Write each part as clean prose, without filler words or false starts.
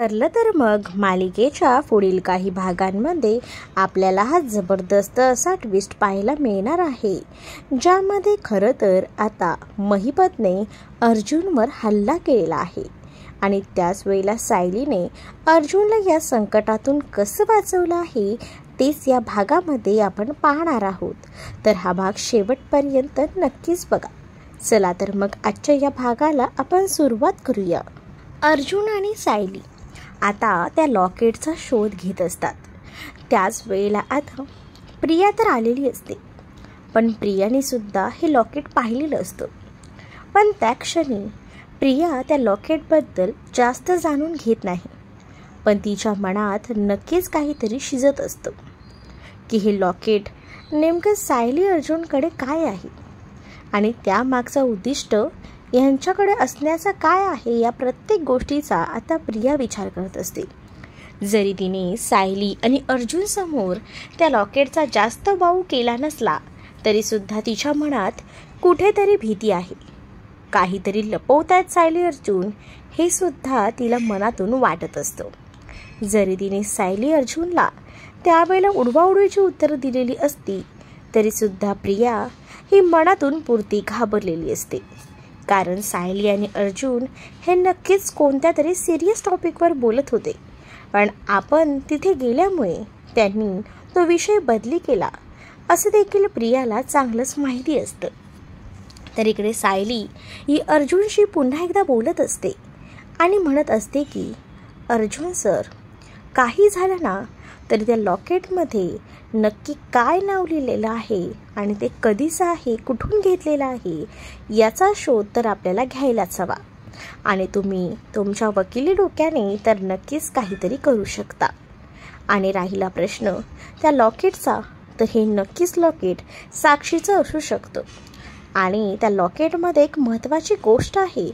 ठरलं तर मग मालिकेच्या पुढील काही भागांमध्ये आपल्याला हा जबरदस्त असा ट्विस्ट पाहायला मिळणार आहे, ज्यामध्ये खरं तर आता महिपतने अर्जुनवर हल्ला केलेला आहे आणि त्याच वेळेला सायलीने अर्जुनला या संकटातून कसं वाचवलं आहे तेच या भागामध्ये आपण पाहणार आहोत. तर हा भाग शेवटपर्यंत नक्कीच बघा. चला तर मग आजच्या या भागाला आपण सुरुवात करूया. अर्जुन आणि सायली आता त्या लॉकेटचा शोध घेत असतात. त्याच वेळेला आता प्रिया तर आलेली असते, पण प्रियाने सुद्धा हे लॉकेट पाहिलेलं असतं. पण त्या क्षणी प्रिया त्या लॉकेटबद्दल जास्त जाणून घेत नाही, पण तिच्या मनात नक्कीच काहीतरी शिजत असतं की हे लॉकेट नेमकं सायली अर्जुनकडे काय आहे आणि त्यामागचं उद्दिष्ट यांच्याकडे असण्याचा काय आहे. या प्रत्येक गोष्टीचा आता प्रिया विचार करत असते. जरी तिने सायली आणि अर्जुन समोर त्या लॉकेटचा जास्त वाव केला नसला तरी सुद्धा तिच्या मनात कुठेतरी भीती आहे. काहीतरी लपवतायत सायली अर्जुन हे सुद्धा तिला मनातून वाटत असतं. जरी तिने सायली अर्जुनला त्यावेळेला उडवाउडवीची उत्तरं दिलेली असती तरी सुद्धा प्रिया ही मनातून पुरती घाबरलेली असते. कारण सायली आणि अर्जुन हे नक्कीच कोणत्या तरी सिरियस टॉपिकवर बोलत होते, पण आपण तिथे गेल्यामुळे त्यांनी तो विषय बदली केला असं देखील प्रियाला चांगलंच माहिती असतं. तर इकडे सायली ही अर्जुनशी पुन्हा एकदा बोलत असते आणि म्हणत असते की अर्जुन सर, काही झालं ना तरी त्या लॉकेटमध्ये नक्की काय नाव लिहिलेलं आहे आणि ते कधीचं आहे, कुठून घेतलेलं आहे याचा शोध तर आपल्याला घ्यायलाच हवा आणि तुम्ही तुमच्या वकिली डोक्याने तर नक्कीच काहीतरी करू शकता. आणि राहिला प्रश्न त्या लॉकेटचा, तर हे नक्कीच लॉकेट साक्षीचं असू शकतं आणि त्या लॉकेटमध्ये एक महत्त्वाची गोष्ट आहे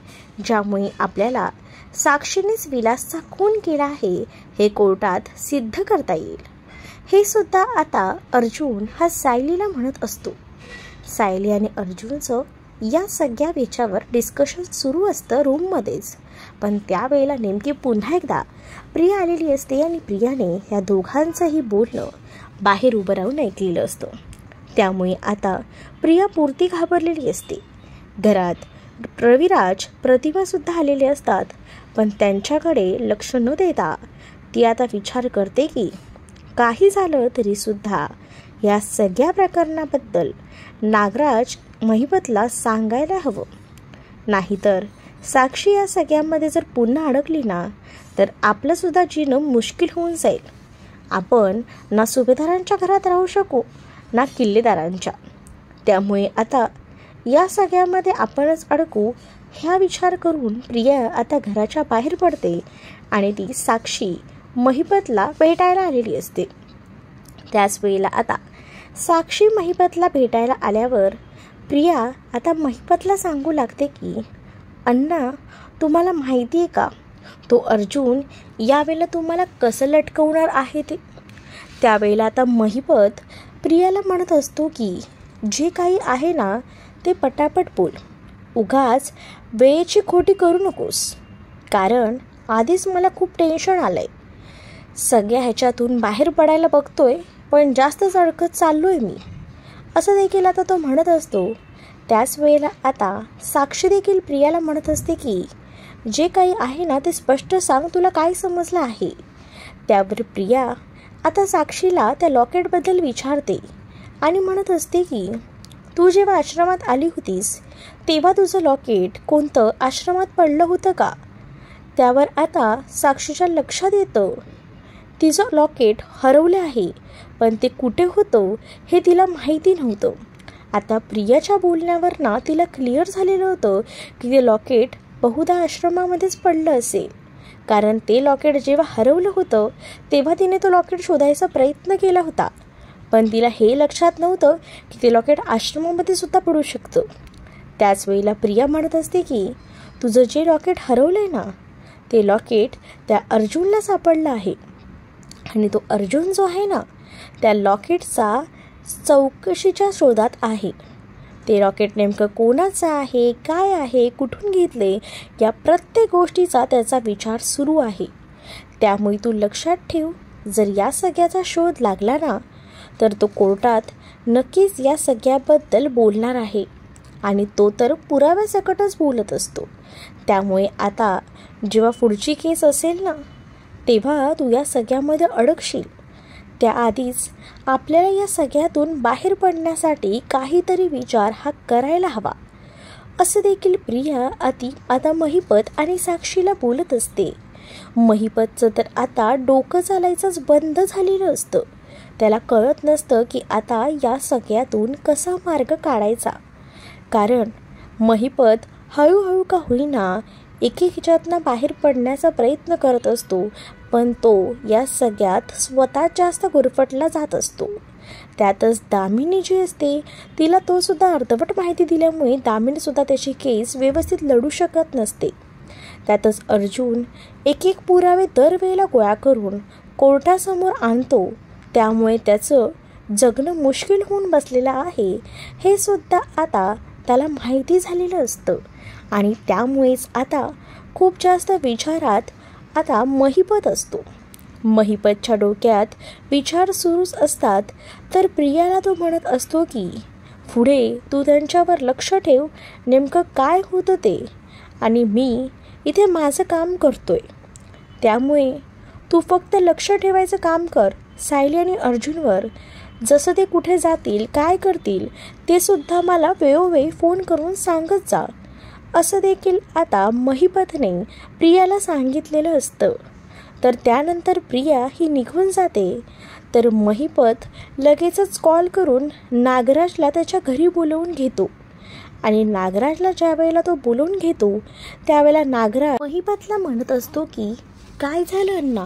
ज्यामुळे आपल्याला साक्षीनेच विलासचा खून केला आहे हे कोर्टात सिद्ध करता येईल. हे सुद्धा आता अर्जुन हा सायलीला म्हणत असतो. सायली आणि अर्जुनचं या सगळ्या विषयावर डिस्कशन सुरू असतं रूममध्येच, पण त्यावेळेला नेमकी पुन्हा एकदा प्रिया आलेली असते आणि प्रियाने या दोघांचंही बोलणं बाहेर उभं राहून ऐकलेलं असतं. त्यामुळे आता प्रिया पुरती घाबरलेली असते. घरात रविराज, प्रतिमासुद्धा आलेले असतात, पण त्यांच्याकडे लक्ष न देता ती आता विचार करते की काही झालं तरी सुद्धा या सगळ्या प्रकरणाबद्दल नागराज महिपतला सांगायला हवं. नाहीतर साक्षी या सगळ्यामध्ये जर पुन्हा अडकली ना तर आपलंसुद्धा जीणं मुश्किल होऊन जाईल. आपण ना सुभेदारांच्या घरात राहू शकू ना किल्लेदारांच्या. त्यामुळे आता या सगळ्यामध्ये आपणच अडकू ह्या विचार करून प्रिया आता घराच्या बाहेर पडते आणि ती साक्षी महिपतला भेटायला आलेली असते. त्याच वेळेला आता साक्षी महिपतला भेटायला आल्यावर प्रिया आता महिपतला सांगू लागते की अण्णा, तुम्हाला माहिती आहे का तो अर्जुन यावेळेला तुम्हाला कसं लटकवणार आहे ते. त्यावेळेला आता महिपत प्रियाला म्हणत असतो की जे काही आहे ना ते पटापट बोल, उगाच वेळेची खोटी करू नकोस, कारण आधीच मला खूप टेन्शन आलं आहे. सगळ्या ह्याच्यातून बाहेर पडायला बघतोय पण जास्तच अडकत चाललो आहे मी, असं देखील आता तो म्हणत असतो. त्याच वेळेला आता साक्षी देखील प्रियाला म्हणत असते की जे काही आहे ना ते स्पष्ट सांग, तुला काय समजलं आहे. त्यावर प्रिया आता साक्षीला त्या लॉकेटबद्दल विचारते आणि म्हणत असते की तू जेव्हा आश्रमात आली होतीस तेव्हा तुझं लॉकेट कोणतं आश्रमात पडलं होतं का. त्यावर आता साक्षीच्या लक्षात येतं तिचं लॉकेट हरवलं आहे, पण ते कुठे होतं हे तिला माहिती नव्हतं. आता प्रियाच्या बोलण्यावर ना तिला क्लिअर झालेलं होतं की ते लॉकेट बहुधा आश्रमामध्येच पडलं असेल, कारण ते लॉकेट जेव्हा हरवलं होतं तेव्हा तिने तो लॉकेट शोधायचा प्रयत्न केला होता, पण तिला हे लक्षात नव्हतं की ते लॉकेट आश्रमामध्ये सुद्धा पडू शकतं. त्याच वेळेला प्रिया म्हणत असते की तुझं जे लॉकेट हरवलं आहे ना ते लॉकेट त्या अर्जुनला सापडलं आहे आणि तो अर्जुन जो आहे ना त्या लॉकेटचा चौकशीच्या शोधात आहे. ते रॉकेट नेमकं कोणाचं आहे, काय आहे, कुठून घेतले, या प्रत्येक गोष्टीचा त्याचा विचार सुरू आहे. त्यामुळे तू लक्षात ठेव, जर या सगळ्याचा शोध लागला ना तर तो कोर्टात नक्कीच या सगळ्याबद्दल बोलणार आहे आणि तो तर पुराव्यासकटच बोलत असतो. त्यामुळे आता जेव्हा पुढची केस असेल ना तेव्हा तू या सगळ्यामध्ये अडकशील. त्याआधीच आपल्याला या सगळ्यातून बाहेर पडण्यासाठी काहीतरी विचार हा करायला हवा, असं देखील प्रिया आता महिपत आणि साक्षीला बोलत असते. महिपतचं तर आता डोकं चालायचंच बंद झालेलं असतं. त्याला कळत नसतं की आता या सगळ्यातून कसा मार्ग काढायचा. कारण महिपत हळूहळू का होईना एक ह्याच्यातनं बाहेर पडण्याचा प्रयत्न करत असतो, पण तो या सगळ्यात स्वतः जास्त गुरफटला जात असतो. त्यातच दामिनी जी असते तिला तो सुद्धा अर्धवट माहिती दिल्यामुळे दामिनीसुद्धा त्याची केस व्यवस्थित लढू शकत नसते. त्यातच अर्जुन एक पुरावे दरवेळेला गोळा करून कोर्टासमोर आणतो. त्यामुळे त्याचं जगणं मुश्किल होऊन बसलेलं आहे हे सुद्धा आता त्याला माहिती झालेलं असतं. आणि त्यामुळेच आता खूप जास्त विचारात आता महिपत असतो. महिपतच्या डोक्यात विचार सुरूच असतात. तर प्रियाला तो म्हणत असतो की पुढे तू त्यांच्यावर लक्ष ठेव, नेमकं काय होतं ते, आणि मी इथे माझं काम करतोय. त्यामुळे तू फक्त लक्ष ठेवायचं काम कर सायली आणि अर्जुनवर. जसं ते कुठे जातील, काय करतील ते सुद्धा मला वेळोवेळी फोन करून सांगत जा, असं देखील आता महिपतने प्रियाला सांगितलेलं असतं. तर त्यानंतर प्रिया ही निघून जाते. तर महिपत लगेचच कॉल करून नागराजला त्याच्या घरी बोलवून घेतो. आणि नागराजला ज्या वेळेला तो बोलवून घेतो त्यावेळेला नागराज महिपतला म्हणत असतो की काय झालं अण्णा,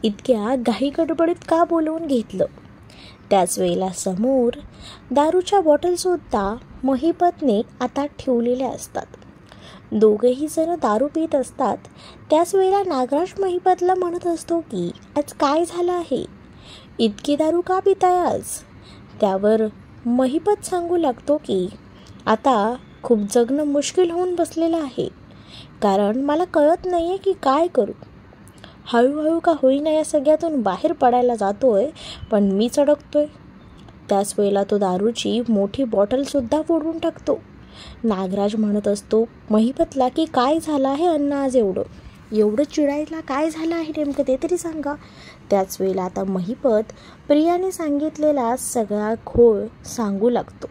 इतक्या घाई गडबडीत का बोलवून घेतलं. त्याच वेळेला समोर दारूच्या बॉटलसुद्धा महिपतने आता ठेवलेल्या असतात. दोघेही जण दारू पित असतात. त्याच वेळेला नागराज महिपतला म्हणत असतो की आज काय झालं आहे, इतकी दारू का पिताय आज. त्यावर महिपत सांगू लागतो की आता खूप जगणं मुश्किल होऊन बसलेलं आहे, कारण मला कळत नाही आहे की काय करू. हळूहळू का होईना या सगळ्यातून बाहेर पडायला जातोय, पण मीच अडकतोय. त्याच वेळेला तो दारूची मोठी बॉटलसुद्धा फोडून टाकतो. नागराज म्हणत असतो महिपतला की काय झालं आहे अण्णा आज एवढं चिडायला काय झालं आहे नेमकं ते तरी सांगा. त्याच वेळेला आता महिपत प्रियाने सांगितलेला सगळा घोळ सांगू लागतो.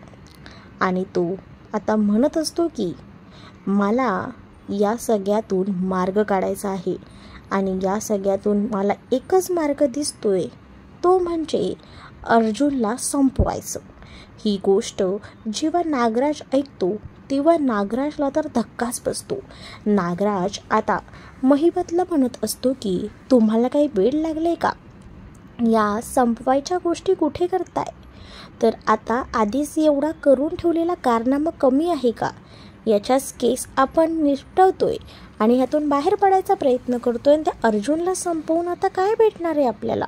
आणि तो आता म्हणत असतो की मला या सगळ्यातून मार्ग काढायचा आहे आणि या सगळ्यातून मला एकच मार्ग दिसतोय, तो म्हणजे अर्जुनला संपवायचं. ही गोष्ट जेव्हा नागराज ऐकतो तेव्हा नागराजला तर धक्काच बसतो. नागराज आता महिपतला म्हणत असतो की तुम्हाला काही वेळ लागले का, या संपवायच्या गोष्टी कुठे करताय. तर आता आधीच एवढा करून ठेवलेला कारनामा कमी आहे का, याच्याच केस आपण निपटवतोय आणि ह्यातून बाहेर पडायचा प्रयत्न करतोय, आणि त्या अर्जुनला संपवून आता काय भेटणार आहे आपल्याला.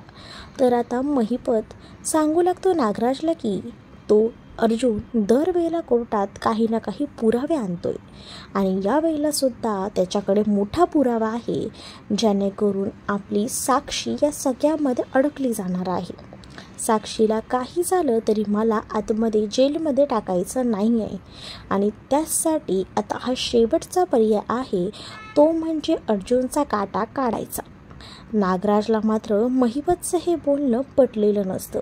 तर आता महिपत सांगू लागतो नागराजला की तो अर्जुन दरवेळेला कोर्टात काही ना काही पुरावे आणतोय आणि या वेळेला सुद्धा त्याच्याकडे मोठा पुरावा आहे, जेणेकरून आपली साक्षी या सगळ्यामध्ये अडकली जाणार आहे. साक्षीला काही झालं तरी मला आतमध्ये जेलमध्ये टाकायचं नाही आहे आणि त्यासाठी आता हा शेवटचा पर्याय आहे, तो म्हणजे अर्जुनचा काटा काढायचा. नागराजला मात्र महिपतचं हे बोलणं पटलेलं नसतं.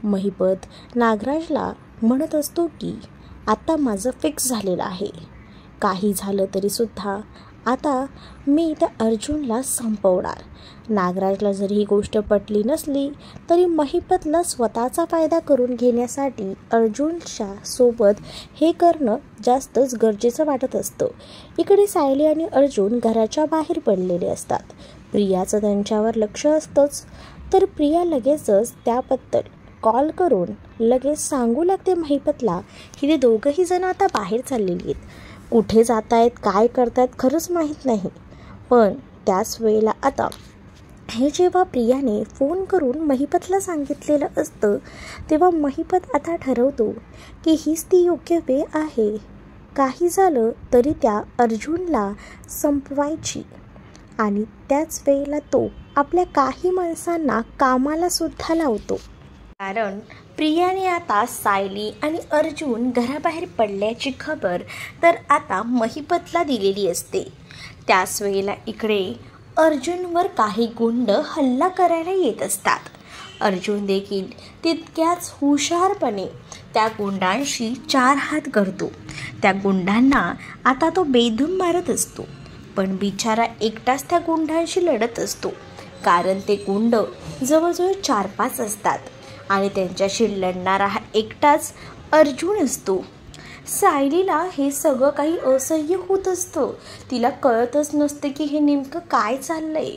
महिपत नागराजला म्हणत असतो की आता माझं फिक्स झालेलं आहे, काही झालं तरीसुद्धा आता मी त्या अर्जुनला संपवणार. नागराजला जरी ही गोष्ट पटली नसली तरी महिपतला स्वतःचा फायदा करून घेण्यासाठी अर्जुनच्या सोबत हे करणं जास्तच गरजेचं वाटत असतं. इकडे सायली आणि अर्जुन घराच्या बाहेर पडलेले असतात. प्रियाचं त्यांच्यावर लक्ष असतंच. तर प्रिया लगेचच त्याबद्दल कॉल करून लगेच सांगू लागते महिपतला की ते दोघंही जण आता बाहेर चाललेली आहेत. कुठे जात आहेत, काय करतायत खरंच माहीत नाही. पण त्याच वेळेला आता हे जेव्हा प्रियाने फोन करून महिपतला सांगितलेलं असतं तेव्हा महिपत आता ठरवतो की हीच ती योग्य वेळ आहे, काही झालं तरी त्या अर्जुनला संपवायची. आणि त्याच वेळेला तो आपल्या काही माणसांना कामाला सुद्धा लावतो. कारण प्रियाने आता सायली आणि अर्जुन घराबाहेर पडल्याची खबर तर आता महिपतला दिलेली असते. त्याच वेळेला इकडे अर्जुनवर काही गुंड हल्ला करायला येत असतात. अर्जुन देखील तितक्याच हुशारपणे त्या गुंडांशी 4 हात करतो. त्या गुंडांना आता तो बेधून मारत असतो. पण बिचारा एकटाच त्या गुंडांशी लढत असतो. कारण ते गुंड जवळजवळ 4-5 असतात आणि त्यांच्याशी लढणारा हा एकटाच अर्जुन असतो. सायलीला हे सगळं काही असह्य होत असतं. तिला कळतच नसते की हे नेमकं काय चाललंय.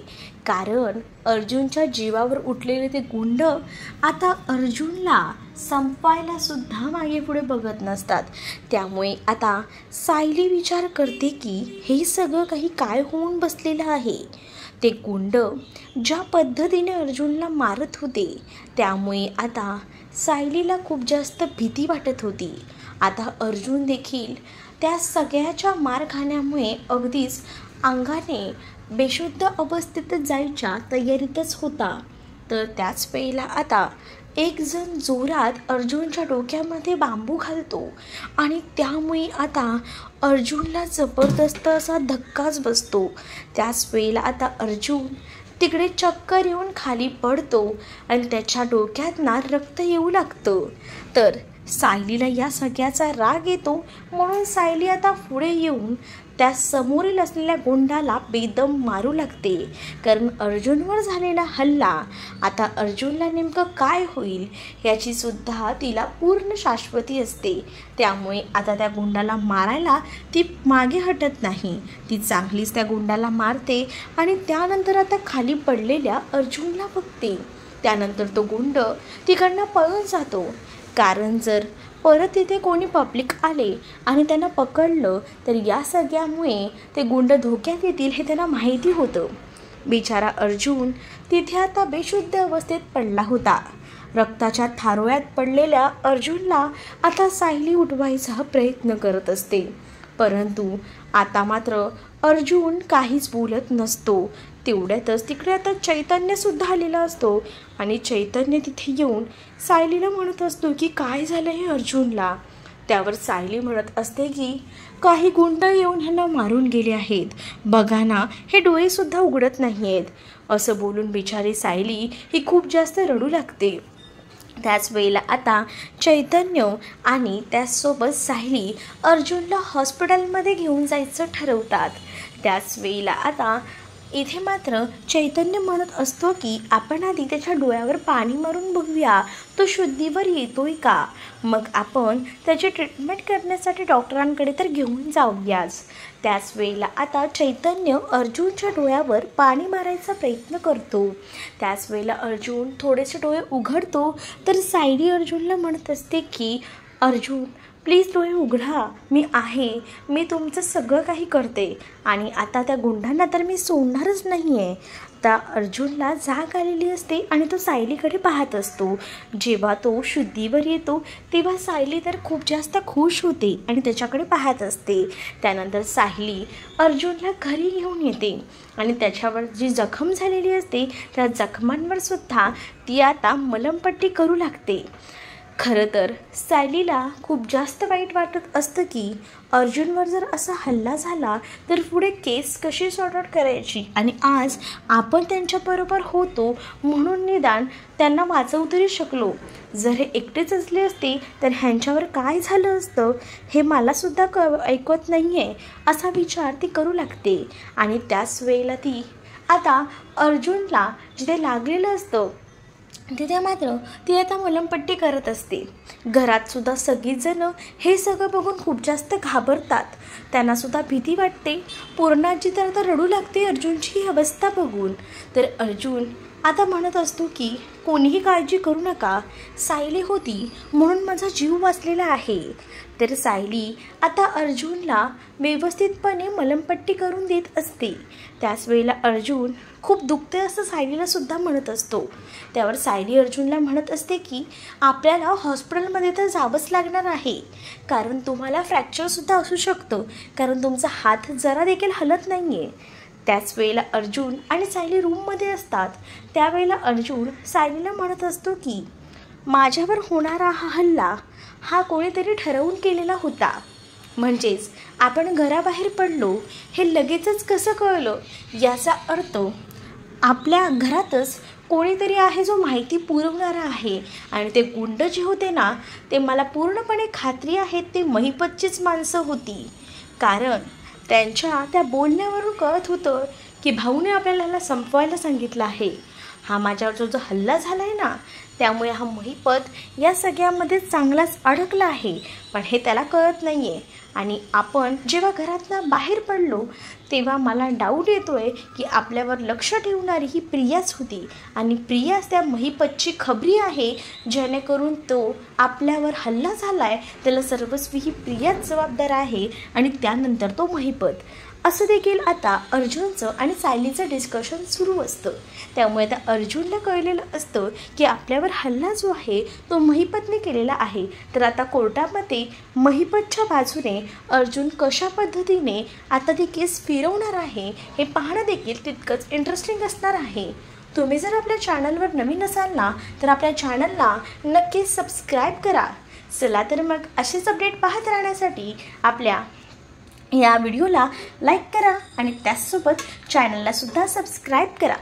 कारण अर्जुनच्या जीवावर उठलेले ते गुंड आता अर्जुनला संपायला सुद्धा मागे पुढे बघत नसतात. त्यामुळे आता सायली विचार करते की हे सगळं काही काय होऊन बसलेलं आहे. ते गुंड ज्या पद्धतीने अर्जुनला मारत होते त्यामुळे आता सायलीला खूप जास्त भीती वाटत होती. आता अर्जुन देखील त्या सगळ्याच्या मार खाण्यामुळे अगदीच अंगाने बेशुद्ध अवस्थेत जायच्या तयारीतच होता. तर त्याच वेळेला आता एक जण जोरात अर्जुनच्या डोक्यामध्ये बांबू घालतो आणि त्यामुळे आता अर्जुनला जबरदस्त असा धक्काच बसतो. त्याच वेळेला आता अर्जुन तिकडे चक्कर येऊन खाली पडतो आणि त्याच्या डोक्यातनं रक्त येऊ लागतं. तर सायलीला या सगळ्याचा राग येतो म्हणून सायली आता पुढे येऊन त्या समोरील असलेल्या गुंडाला बेदम मारू लागते. कारण अर्जुनवर झालेला हल्ला आता अर्जुनला नेमकं काय होईल याची सुद्धा तिला पूर्ण शाश्वती असते. त्यामुळे आता त्या गुंडाला मारायला ती मागे हटत नाही. ती चांगलीच त्या गुंडाला मारते आणि त्यानंतर आता खाली पडलेल्या अर्जुनला बघते. त्यानंतर तो गुंड तिकडनं पळून जातो. कारण जर परत तिथे कोणी पब्लिक आले आणि त्यांना पकडलं तर या सगळ्यामुळे ते गुंड धोक्यात येतील हे त्यांना माहिती होतं. बिचारा अर्जुन तिथे आता बेशुद्ध अवस्थेत पडला होता. रक्ताच्या थारोळ्यात पडलेल्या अर्जुनला आता सायली उठवायचा प्रयत्न करत असते. परंतु आता मात्र अर्जुन काहीच बोलत नसतो. तेवढ्यातच तिकडे आता चैतन्यसुद्धा आलेला असतो आणि चैतन्य तिथे येऊन सायलीला म्हणत असतो की काय झालं हे अर्जुनला. त्यावर सायली म्हणत असते की काही गुंड येऊन ह्यांना मारून गेले आहेत. बघा ना, हे डोळेसुद्धा उघडत नाही आहेत. असं बोलून बिचारी सायली ही खूप जास्त रडू लागते. त्याच वेळेला आता चैतन्य आणि त्याचसोबत सायली अर्जुनला हॉस्पिटलमध्ये घेऊन जायचं ठरवतात. त्याच वेळेला आता इथे मात्र चैतन्य म्हणत असतो की आपण आधी त्याच्या डोळ्यावर पाणी मारून बघूया, तो शुद्धीवर येतोय का. मग आपण त्याची ट्रीटमेंट करण्यासाठी डॉक्टरांकडे तर घेऊन जाऊयाच. त्याच वेळेला आता चैतन्य अर्जुनच्या डोळ्यावर पाणी मारायचा प्रयत्न करतो. त्याच वेळेला अर्जुन थोडेसे डोळे उघडतो तर सायली अर्जुनला म्हणत असते की अर्जुन प्लीज डोळे उघडा, मी आहे, मी तुमचं सगळं काही करते आणि आता त्या गुंडांना तर मी सोडणारच नाही आहे. आता अर्जुनला जाग आलेली असते आणि तो सायलीकडे पाहत असतो. जेव्हा तो शुद्धीवर येतो तेव्हा सायली तर खूप जास्त खुश होते आणि त्याच्याकडे पाहत असते. त्यानंतर सायली अर्जुनला घरी घेऊन येते आणि त्याच्यावर जी जखम झालेली असते त्या जखमांवर सुद्धा ती आता मलमपट्टी करू लागते. खरं तर सायलीला खूप जास्त वाईट वाटत असतं की अर्जुनवर जर असा हल्ला झाला तर पुढे केस कशी सॉर्ट आउट करायची आणि आज आपण त्यांच्याबरोबर होतो म्हणून निदान त्यांना वाचवू तरी शकलो. जर हे एकटेच असले असते तर ह्यांच्यावर काय झालं असतं हे मलासुद्धा ऐकत नाही आहे असा विचार ती करू लागते. आणि त्याच वेळेला ती आता अर्जुनला जिथे लागलेलं असतं तिथे मात्र ती आता मलमपट्टी करत असते. घरातसुद्धा सगळीजणं हे सगळं बघून खूप जास्त घाबरतात. त्यांनासुद्धा भीती वाटते. पूर्णाची तर आता रडू लागते अर्जुनची ही अवस्था बघून. तर अर्जुन आता म्हणत असतो की कोणीही काळजी करू नका, सायली होती म्हणून माझा जीव वाचलेला आहे. तर सायली आता अर्जुनला व्यवस्थितपणे मलमपट्टी करून देत असते. त्याच वेळेला अर्जुन खूप दुखते असं सायलीलासुद्धा म्हणत असतो. त्यावर सायली अर्जुनला म्हणत असते की आपल्याला हॉस्पिटलमध्ये तर जावंच लागणार आहे कारण तुम्हाला फ्रॅक्चरसुद्धा असू शकतं कारण तुमचा हात जरा देखील हलत नाही आहे. त्याच वेळेला अर्जुन आणि सायली रूममध्ये असतात. त्यावेळेला अर्जुन सायलीला म्हणत असतो की माझ्यावर होणारा हा हल्ला हा कोणीतरी ठरवून केलेला होता. म्हणजेच आपण घराबाहेर पडलो हे लगेचच कसं कळलं, याचा अर्थ आपल्या घरातच कोणीतरी आहे जो माहिती पुरवणारा आहे. आणि ते गुंड जे होते ना, ते मला पूर्णपणे खात्री आहे ते महिपतचीच माणसं होती. कारण त्यांच्या त्या बोलण्यावरून कळत होतं की भाऊने आपल्याला ह्याला संपवायला सांगितलं आहे. हा माझ्यावर जो हल्ला झाला आहे ना, त्यामुळे हा महिपत या सगळ्यामध्ये चांगलाच अडकला आहे. पण हे त्याला कळत नाही आहे. आणि आपण जेव्हा घरातनं बाहेर पडलो तेव्हा मला डाऊट येतोय की आपल्यावर लक्ष ठेवणारी ही प्रियाच होती. आणि प्रियाच त्या महिपतची खबरी आहे, जेणेकरून तो आपल्यावर हल्ला झाला आहे त्याला सर्वस्वी ही प्रियाच जबाबदार आहे आणि त्यानंतर तो महिपत. असं देखील आता अर्जुनचं आणि सायलीचं डिस्कशन सुरू असतं. त्यामुळे आता अर्जुनला कळलेलं असतं की आपल्यावर हल्ला जो आहे तो महिपतने केलेला आहे. तर आता कोर्टामध्ये महिपतच्या बाजूने अर्जुन कशा पद्धतीने आता ती केस फिरवणार आहे हे पाहणं देखील तितकंच इंटरेस्टिंग असणार आहे. तुम्ही जर आपल्या चॅनलवर नवीन असाल ना, तर आपल्या चॅनलला नक्कीच सबस्क्राईब करा. चला तर मग असेच अपडेट पाहत राहण्यासाठी आपल्या या व्हिडिओला लाईक करा आणि त्याचसोबत चॅनलला सुद्धा सबस्क्राईब करा.